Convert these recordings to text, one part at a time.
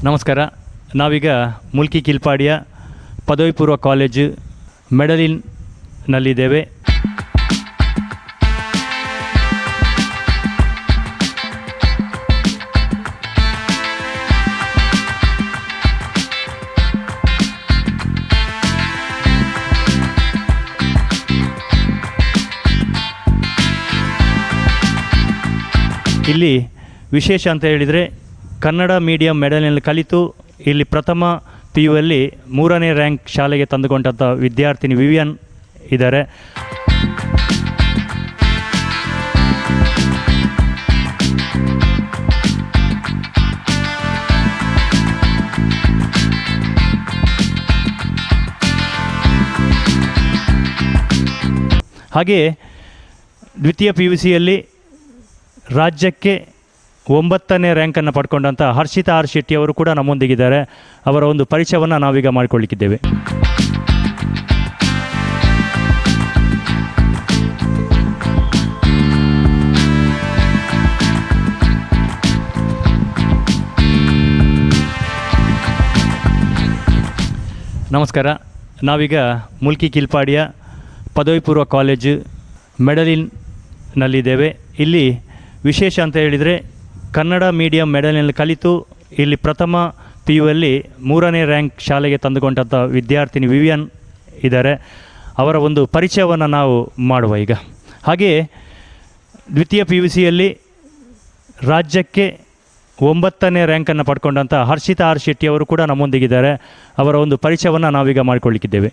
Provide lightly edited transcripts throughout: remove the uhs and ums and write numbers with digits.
ನಮಸ್ಕಾರ. ನಾವೀಗ ಮುಲ್ಕಿ ಕಿಲ್ಪಾಡಿಯ ಪದವಿ ಪೂರ್ವ ಕಾಲೇಜು ಮೆಡಲಿನ್ನಲ್ಲಿದ್ದೇವೆ. ಇಲ್ಲಿ ವಿಶೇಷ ಅಂತ ಹೇಳಿದರೆ ಕನ್ನಡ ಮೀಡಿಯಂ ಮೆಡಲ್ನಲ್ಲಿ ಕಲಿತು ಇಲ್ಲಿ ಪ್ರಥಮ PU ಅಲ್ಲಿ 3ನೇ ರ್ಯಾಂಕ್ ಶಾಲೆಗೆ ತಂದುಕೊಂಡಂಥ ವಿದ್ಯಾರ್ಥಿನಿ ವಿವಿಯನ್ ಇದ್ದಾರೆ. ಹಾಗೆಯೇ ದ್ವಿತೀಯ PUCಯಲ್ಲಿ ರಾಜ್ಯಕ್ಕೆ 9ನೇ ರ್ಯಾಂಕನ್ನು ಪಡ್ಕೊಂಡಂಥ ಹರ್ಷಿತಾ ಆರ್ ಶೆಟ್ಟಿ ಅವರು ಕೂಡ ನಮ್ಮೊಂದಿಗಿದ್ದಾರೆ. ಅವರ ಒಂದು ಪರಿಚಯವನ್ನು ನಾವೀಗ ಮಾಡಿಕೊಳ್ಳಿಕ್ಕಿದ್ದೇವೆ. ನಮಸ್ಕಾರ. ನಾವೀಗ ಮುಲ್ಕಿ ಕಿಲ್ಪಾಡಿಯ ಪದವಿ ಪೂರ್ವ ಕಾಲೇಜು ಮೆಡಲಿನ್ನಲ್ಲಿದ್ದೇವೆ. ಇಲ್ಲಿ ವಿಶೇಷ ಅಂತ ಹೇಳಿದರೆ ಕನ್ನಡ ಮೀಡಿಯಂ ಮೆಡಲ್ನಲ್ಲಿ ಕಲಿತು ಇಲ್ಲಿ ಪ್ರಥಮ PU ಅಲ್ಲಿ 3ನೇ ರ್ಯಾಂಕ್ ಶಾಲೆಗೆ ತಂದುಕೊಂಡಂಥ ವಿದ್ಯಾರ್ಥಿನಿ ವಿವಿಯನ್ ಇದ್ದಾರೆ. ಅವರ ಒಂದು ಪರಿಚಯವನ್ನು ನಾವು ಮಾಡುವ ಈಗ. ಹಾಗೆಯೇ ದ್ವಿತೀಯ PUCಯಲ್ಲಿ ರಾಜ್ಯಕ್ಕೆ 9ನೇ ರ್ಯಾಂಕನ್ನು ಪಡ್ಕೊಂಡಂಥ ಹರ್ಷಿತಾ ಆರ್ ಶೆಟ್ಟಿ ಅವರು ಕೂಡ ನಮ್ಮೊಂದಿಗಿದ್ದಾರೆ. ಅವರ ಒಂದು ಪರಿಚಯವನ್ನು ನಾವೀಗ ಮಾಡಿಕೊಳ್ಳಿಕ್ಕಿದ್ದೇವೆ.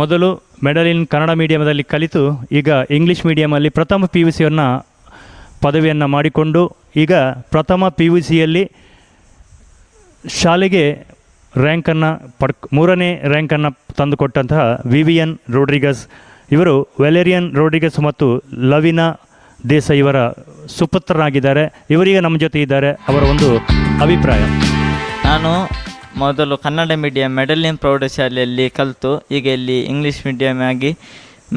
ಮೊದಲು ಮೆಡಲಿನ್ ಕನ್ನಡ ಮೀಡಿಯಮಲ್ಲಿ ಕಲಿತು ಈಗ ಇಂಗ್ಲೀಷ್ ಮೀಡಿಯಮಲ್ಲಿ ಪ್ರಥಮ PUCಯನ್ನು ಪದವಿಯನ್ನು ಮಾಡಿಕೊಂಡು ಈಗ ಪ್ರಥಮ PUCಯಲ್ಲಿ ಶಾಲೆಗೆ ರ್ಯಾಂಕನ್ನು 3ನೇ ರ್ಯಾಂಕನ್ನು ತಂದುಕೊಟ್ಟಂತಹ ವಿವಿಯನ್ ರೋಡ್ರಿಗಸ್ ಇವರು ವ್ಯಾಲೆರಿಯನ್ ರೋಡ್ರಿಗಸ್ ಮತ್ತು ಲವಿನಾ ದೇಸಾಯಿ ಇವರ ಸುಪುತ್ರರಾಗಿದ್ದಾರೆ. ಇವರಿಗೆ ನಮ್ಮ ಜೊತೆ ಇದ್ದಾರೆ. ಅವರ ಒಂದು ಅಭಿಪ್ರಾಯ. ನಾನು ಮೊದಲು ಕನ್ನಡ ಮೀಡಿಯಂ ಮೆಡಲಿನ್ ಪ್ರೌಢಶಾಲೆಯಲ್ಲಿ ಕಲಿತು ಈಗ ಇಲ್ಲಿ ಇಂಗ್ಲೀಷ್ ಮೀಡಿಯಮ್ ಆಗಿ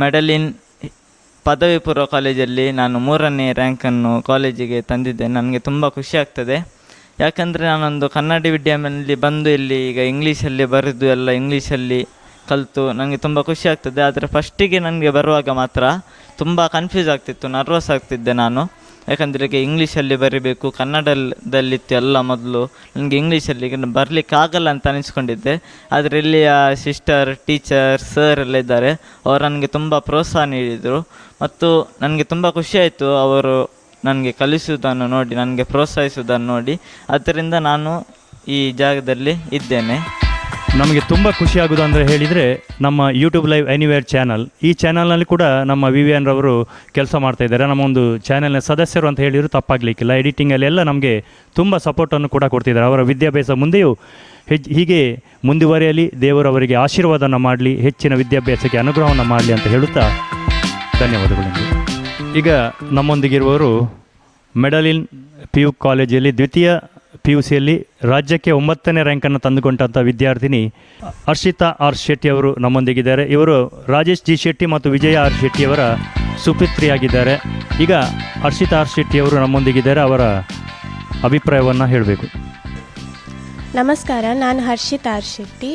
ಮೆಡಲಿನ್ ಪದವಿ ಪೂರ್ವ ಕಾಲೇಜಲ್ಲಿ ನಾನು 3ನೇ ರ್ಯಾಂಕನ್ನು ಕಾಲೇಜಿಗೆ ತಂದಿದ್ದೇನೆ. ನನಗೆ ತುಂಬ ಖುಷಿ ಆಗ್ತದೆ. ಯಾಕಂದರೆ ನಾನೊಂದು ಕನ್ನಡ ಮೀಡಿಯಮಲ್ಲಿ ಬಂದು ಇಲ್ಲಿ ಈಗ ಇಂಗ್ಲೀಷಲ್ಲಿ ಬರೆದು ಎಲ್ಲ ಇಂಗ್ಲೀಷಲ್ಲಿ ಕಲಿತು ನನಗೆ ತುಂಬ ಖುಷಿ ಆಗ್ತದೆ. ಆದರೆ ಫಸ್ಟಿಗೆ ನನಗೆ ಬರುವಾಗ ಮಾತ್ರ ತುಂಬ ಕನ್ಫ್ಯೂಸ್ ಆಗ್ತಿತ್ತು, ನರ್ವಸ್ ಆಗ್ತಿದ್ದೆ ನಾನು. ಯಾಕಂದರೆ ಈಗ ಇಂಗ್ಲೀಷಲ್ಲಿ ಬರೀಬೇಕು, ಕನ್ನಡದಲ್ಲಿತ್ತು ಎಲ್ಲ ಮೊದಲು. ನನಗೆ ಇಂಗ್ಲೀಷಲ್ಲಿ ಬರಲಿಕ್ಕಾಗಲ್ಲ ಅಂತ ಅನಿಸ್ಕೊಂಡಿದ್ದೆ. ಆದರೆ ಇಲ್ಲಿಯ ಸಿಸ್ಟರ್, ಟೀಚರ್, ಸರ್ ಎಲ್ಲ ಇದ್ದಾರೆ. ಅವರು ನನಗೆ ತುಂಬ ಪ್ರೋತ್ಸಾಹ ನೀಡಿದರು ಮತ್ತು ನನಗೆ ತುಂಬ ಖುಷಿಯಾಯಿತು ಅವರು ನನಗೆ ಕಲಿಸುವುದನ್ನು ನೋಡಿ, ನನಗೆ ಪ್ರೋತ್ಸಾಹಿಸುವುದನ್ನು ನೋಡಿ. ಆದ್ದರಿಂದ ನಾನು ಈ ಜಾಗದಲ್ಲಿ ಇದ್ದೇನೆ. ನಮಗೆ ತುಂಬ ಖುಷಿಯಾಗೋದು ಅಂದರೆ ಹೇಳಿದರೆ ನಮ್ಮ ಯೂಟ್ಯೂಬ್ ಲೈವ್ ಎನಿವೇರ್ ಚಾನಲ್, ಈ ಚಾನಲ್ನಲ್ಲಿ ಕೂಡ ನಮ್ಮ ವಿವಿಯನ್ ರವರು ಕೆಲಸ ಮಾಡ್ತಾಯಿದ್ದಾರೆ. ನಮ್ಮ ಒಂದು ಚಾನಲ್ನ ಸದಸ್ಯರು ಅಂತ ಹೇಳಿದರೂ ತಪ್ಪಾಗಲಿಕ್ಕಿಲ್ಲ. ಎಡಿಟಿಂಗಲ್ಲೆಲ್ಲ ನಮಗೆ ತುಂಬ ಸಪೋರ್ಟನ್ನು ಕೂಡ ಕೊಡ್ತಿದ್ದಾರೆ. ಅವರ ವಿದ್ಯಾಭ್ಯಾಸ ಮುಂದೆಯೂ ಹೀಗೆ ಮುಂದುವರಿಯಲಿ, ದೇವರವರಿಗೆ ಆಶೀರ್ವಾದನ ಮಾಡಲಿ, ಹೆಚ್ಚಿನ ವಿದ್ಯಾಭ್ಯಾಸಕ್ಕೆ ಅನುಗ್ರಹವನ್ನು ಮಾಡಲಿ ಅಂತ ಹೇಳುತ್ತಾ ಧನ್ಯವಾದಗಳು. ಈಗ ನಮ್ಮೊಂದಿಗಿರುವವರು ಮೆಡಲಿನ್ PU ಕಾಲೇಜಲ್ಲಿ ದ್ವಿತೀಯ PUCಯಲ್ಲಿ ರಾಜ್ಯಕ್ಕೆ 9ನೇ ರ್ಯಾಂಕನ್ನು ತಂದುಕೊಂಡಂಥ ವಿದ್ಯಾರ್ಥಿನಿ ಹರ್ಷಿತಾ ಆರ್ ಶೆಟ್ಟಿ ಅವರು ನಮ್ಮೊಂದಿಗಿದ್ದಾರೆ. ಇವರು ರಾಜೇಶ್ ಜಿ ಶೆಟ್ಟಿ ಮತ್ತು ವಿಜಯ ಆರ್ ಶೆಟ್ಟಿಯವರ ಸುಪುತ್ರಿಯಾಗಿದ್ದಾರೆ. ಈಗ ಹರ್ಷಿತಾ ಆರ್ ಶೆಟ್ಟಿಯವರು ನಮ್ಮೊಂದಿಗಿದ್ದಾರೆ. ಅವರ ಅಭಿಪ್ರಾಯವನ್ನು ಹೇಳಬೇಕು. ನಮಸ್ಕಾರ, ನಾನು ಹರ್ಷಿತಾ ಆರ್ ಶೆಟ್ಟಿ.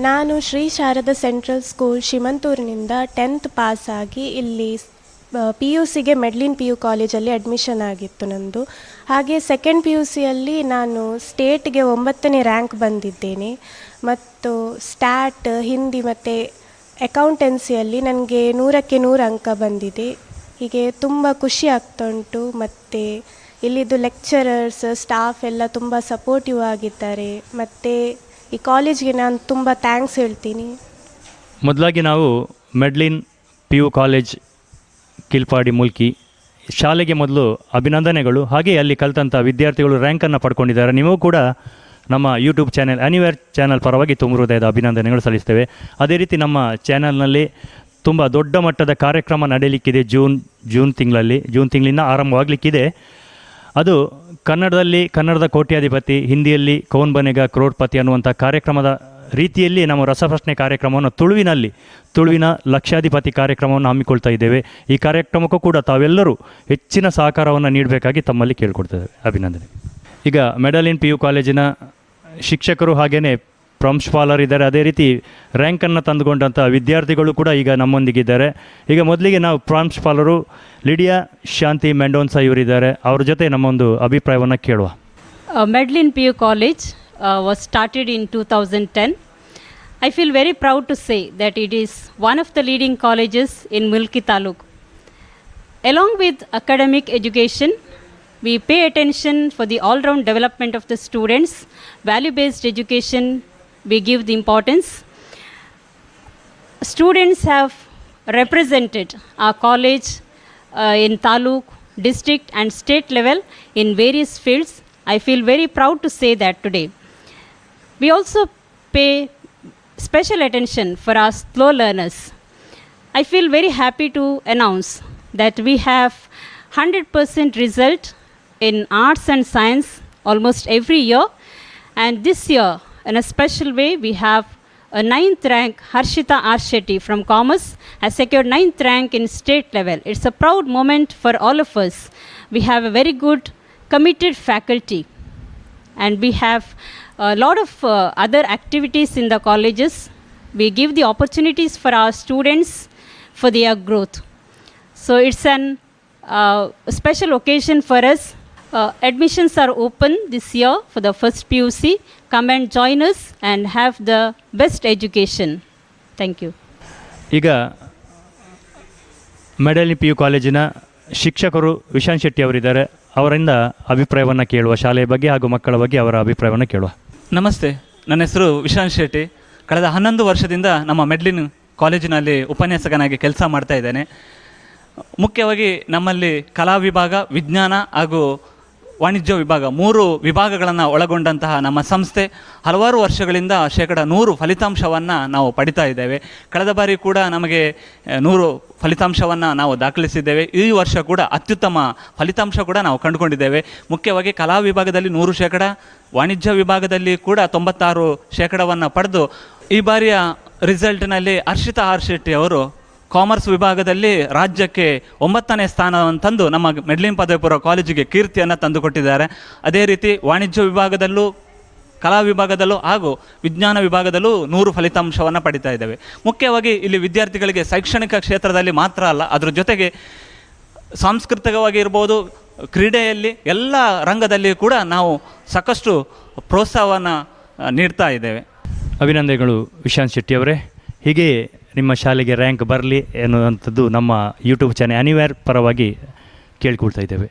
ನಾನು ಶ್ರೀ ಶಾರದಾ ಸೆಂಟ್ರಲ್ ಸ್ಕೂಲ್ ಶಿಮಂತೂರಿನಿಂದ 10th ಪಾಸ್ ಆಗಿ ಇಲ್ಲಿ PUCಗೆ ಮೆಡ್ಲಿನ್ PU ಕಾಲೇಜಲ್ಲಿ ಅಡ್ಮಿಷನ್ ಆಗಿತ್ತು ನಂದು. ಹಾಗೆ ಸೆಕೆಂಡ್ PUCಯಲ್ಲಿ ನಾನು ಸ್ಟೇಟ್ಗೆ 9ನೇ ರ್ಯಾಂಕ್ ಬಂದಿದ್ದೇನೆ. ಮತ್ತು ಸ್ಟ್ಯಾಟ್, ಹಿಂದಿ ಮತ್ತು ಅಕೌಂಟೆನ್ಸಿಯಲ್ಲಿ ನನಗೆ 100ಕ್ಕೆ 100 ಅಂಕ ಬಂದಿದೆ. ಹೀಗೆ ತುಂಬ ಖುಷಿ ಆಗ್ತಾ ಉಂಟು. ಮತ್ತು ಇಲ್ಲಿದ್ದು ಲೆಕ್ಚರರ್ಸ್, ಸ್ಟಾಫ್ ಎಲ್ಲ ತುಂಬ ಸಪೋರ್ಟಿವ್ ಆಗಿದ್ದಾರೆ. ಮತ್ತು ಈ ಕಾಲೇಜ್ಗೆ ನಾನು ತುಂಬ ಥ್ಯಾಂಕ್ಸ್ ಹೇಳ್ತೀನಿ. ಮೊದಲಾಗಿ ನಾವು ಮೆಡ್ಲಿನ್ PU ಕಾಲೇಜ್ ಕಿಲ್ಪಾಡಿ ಮುಲ್ಕಿ ಶಾಲೆಗೆ ಮೊದಲು ಅಭಿನಂದನೆಗಳು. ಹಾಗೆ ಅಲ್ಲಿ ಕಲಿತಂಥ ವಿದ್ಯಾರ್ಥಿಗಳು ರ್ಯಾಂಕನ್ನು ಪಡ್ಕೊಂಡಿದ್ದಾರೆ. ನೀವು ಕೂಡ ನಮ್ಮ ಯೂಟ್ಯೂಬ್ ಚಾನೆಲ್ ಎನಿವೇರ್ ಚಾನಲ್ ಪರವಾಗಿ ತುಂಬ ಹೃದಯದ ಅಭಿನಂದನೆಗಳು ಸಲ್ಲಿಸ್ತೇವೆ. ಅದೇ ರೀತಿ ನಮ್ಮ ಚಾನಲ್ನಲ್ಲಿ ತುಂಬ ದೊಡ್ಡ ಮಟ್ಟದ ಕಾರ್ಯಕ್ರಮ ನಡೆಯಲಿಕ್ಕಿದೆ. ಜೂನ್ ತಿಂಗಳಿಂದ ಆರಂಭವಾಗಲಿಕ್ಕಿದೆ. ಅದು ಕನ್ನಡದ ಕೋಟ್ಯಾಧಿಪತಿ, ಹಿಂದಿಯಲ್ಲಿ ಕೌನ್ ಬನೇಗಾ ಕ್ರೋಡ್ಪತಿ ಅನ್ನುವಂಥ ಕಾರ್ಯಕ್ರಮದ ರೀತಿಯಲ್ಲಿ ನಾವು ರಸಪ್ರಶ್ನೆ ಕಾರ್ಯಕ್ರಮವನ್ನು ತುಳುವಿನ ಲಕ್ಷಾಧಿಪತಿ ಕಾರ್ಯಕ್ರಮವನ್ನು ಹಮ್ಮಿಕೊಳ್ತಾ ಇದ್ದೇವೆ. ಈ ಕಾರ್ಯಕ್ರಮಕ್ಕೂ ಕೂಡ ತಾವೆಲ್ಲರೂ ಹೆಚ್ಚಿನ ಸಹಕಾರವನ್ನು ನೀಡಬೇಕಾಗಿ ತಮ್ಮಲ್ಲಿ ಕೇಳಿಕೊಡ್ತೇವೆ. ಅಭಿನಂದನೆ. ಈಗ ಮೆಡಲಿನ್ PU ಕಾಲೇಜಿನ ಶಿಕ್ಷಕರು ಹಾಗೆಯೇ ಪ್ರಾಂಶುಪಾಲರಿದ್ದಾರೆ, ಅದೇ ರೀತಿ ರ್ಯಾಂಕನ್ನು ತಂದುಕೊಂಡಂಥ ವಿದ್ಯಾರ್ಥಿಗಳು ಕೂಡ ಈಗ ನಮ್ಮೊಂದಿಗಿದ್ದಾರೆ. ಈಗ ಮೊದಲಿಗೆ ನಾವು ಪ್ರಾಂಶುಪಾಲರು ಲಿಡಿಯಾ ಶಾಂತಿ ಮೆಂಡೋನ್ಸ ಇವರಿದ್ದಾರೆ, ಅವ್ರ ಜೊತೆ ನಮ್ಮೊಂದು ಅಭಿಪ್ರಾಯವನ್ನು ಕೇಳುವ. Medellin PU College was started in 2010. I feel very proud to say that it is one of the leading colleges in Mulki Taluk. Along with academic education, we pay attention for the all-round development of the students. Value-based education, we give the importance. Students have represented our college in Taluk, district and state level in various fields. I feel very proud to say that today. We also pay special attention for our slow learners. I feel very happy to announce that we have 100% result in arts and science almost every year, and this year in a special way we have a 9th rank. Harshita R. Shetty from Commerce has secured 9th rank in state level. It's a proud moment for all of us. We have a very good committed faculty, and we have a lot of other activities in the colleges. We give the opportunities for our students for their growth. So it's an special occasion for us. Admissions are open this year for the first PUC. Come and join us and have the best education. Thank you. ಈಗ ಮೆಡಲಿನ್ PU ಕಾಲೇಜಿನ ಶಿಕ್ಷಕರು ವಿಶಾಂತ್ ಶೆಟ್ಟಿ ಅವರಿದ್ದಾರೆ, ಅವರಿಂದ ಅಭಿಪ್ರಾಯವನ್ನು ಕೇಳುವ, ಶಾಲೆಯ ಬಗ್ಗೆ ಹಾಗೂ ಮಕ್ಕಳ ಬಗ್ಗೆ ಅವರ ಅಭಿಪ್ರಾಯವನ್ನು ಕೇಳುವ. ನಮಸ್ತೆ, ನನ್ನ ಹೆಸರು ವಿಶಾಂತ್ ಶೆಟ್ಟಿ. ಕಳೆದ 11 ವರ್ಷದಿಂದ ನಮ್ಮ ಮೆಡ್ಲಿನ್ ಕಾಲೇಜಿನಲ್ಲಿ ಉಪನ್ಯಾಸಕನಾಗಿ ಕೆಲಸ ಮಾಡ್ತಾ ಇದ್ದೇನೆ. ಮುಖ್ಯವಾಗಿ ನಮ್ಮಲ್ಲಿ ಕಲಾ ವಿಭಾಗ, ವಿಜ್ಞಾನ ಹಾಗೂ ವಾಣಿಜ್ಯ ವಿಭಾಗ 3 ವಿಭಾಗಗಳನ್ನು ಒಳಗೊಂಡಂತಹ ನಮ್ಮ ಸಂಸ್ಥೆ ಹಲವಾರು ವರ್ಷಗಳಿಂದ 100% ಫಲಿತಾಂಶವನ್ನು ನಾವು ಪಡಿತಾ ಇದ್ದೇವೆ. ಕಳೆದ ಬಾರಿ ಕೂಡ ನಮಗೆ 100 ಫಲಿತಾಂಶವನ್ನು ನಾವು ದಾಖಲಿಸಿದ್ದೇವೆ. ಈ ವರ್ಷ ಕೂಡ ಅತ್ಯುತ್ತಮ ಫಲಿತಾಂಶ ಕೂಡ ನಾವು ಕಂಡುಕೊಂಡಿದ್ದೇವೆ. ಮುಖ್ಯವಾಗಿ ಕಲಾ ವಿಭಾಗದಲ್ಲಿ 100%, ವಾಣಿಜ್ಯ ವಿಭಾಗದಲ್ಲಿ ಕೂಡ 96% ಪಡೆದು ಈ ಬಾರಿಯ ರಿಸಲ್ಟ್ನಲ್ಲಿ ಹರ್ಷಿತಾ ಆರ್ ಶೆಟ್ಟಿ ಅವರು ಕಾಮರ್ಸ್ ವಿಭಾಗದಲ್ಲಿ ರಾಜ್ಯಕ್ಕೆ 9ನೇ ಸ್ಥಾನವನ್ನು ತಂದು ನಮ್ಮ ಮೆಡ್ಲಿನ್ ಪದವಿ ಪೂರ್ವ ಕಾಲೇಜಿಗೆ ಕೀರ್ತಿಯನ್ನು ತಂದುಕೊಟ್ಟಿದ್ದಾರೆ. ಅದೇ ರೀತಿ ವಾಣಿಜ್ಯ ವಿಭಾಗದಲ್ಲೂ, ಕಲಾ ವಿಭಾಗದಲ್ಲೂ ಹಾಗೂ ವಿಜ್ಞಾನ ವಿಭಾಗದಲ್ಲೂ 100 ಫಲಿತಾಂಶವನ್ನು ಪಡಿತಾ ಇದ್ದೇವೆ. ಮುಖ್ಯವಾಗಿ ಇಲ್ಲಿ ವಿದ್ಯಾರ್ಥಿಗಳಿಗೆ ಶೈಕ್ಷಣಿಕ ಕ್ಷೇತ್ರದಲ್ಲಿ ಮಾತ್ರ ಅಲ್ಲ, ಅದರ ಜೊತೆಗೆ ಸಾಂಸ್ಕೃತಿಕವಾಗಿ ಇರ್ಬೋದು, ಕ್ರೀಡೆಯಲ್ಲಿ ಎಲ್ಲ ರಂಗದಲ್ಲಿ ಕೂಡ ನಾವು ಸಾಕಷ್ಟು ಪ್ರೋತ್ಸಾಹವನ್ನು ನೀಡ್ತಾ ಇದ್ದೇವೆ. ಅಭಿನಂದನೆಗಳು ವಿಶಾಂತ್ ಶೆಟ್ಟಿ ಅವರೇ. ಹೀಗೆ ನಿಮ್ಮ ಶಾಲೆಗೆ ರ್ಯಾಂಕ್ ಬರಲಿ ಎನ್ನುವಂಥದ್ದು ನಮ್ಮ ಯೂಟ್ಯೂಬ್ ಚಾನೆಲ್ ಎನಿವೇರ್ ಪರವಾಗಿ ಕೇಳಿಕೊಳ್ತಾ ಇದ್ದೇವೆ.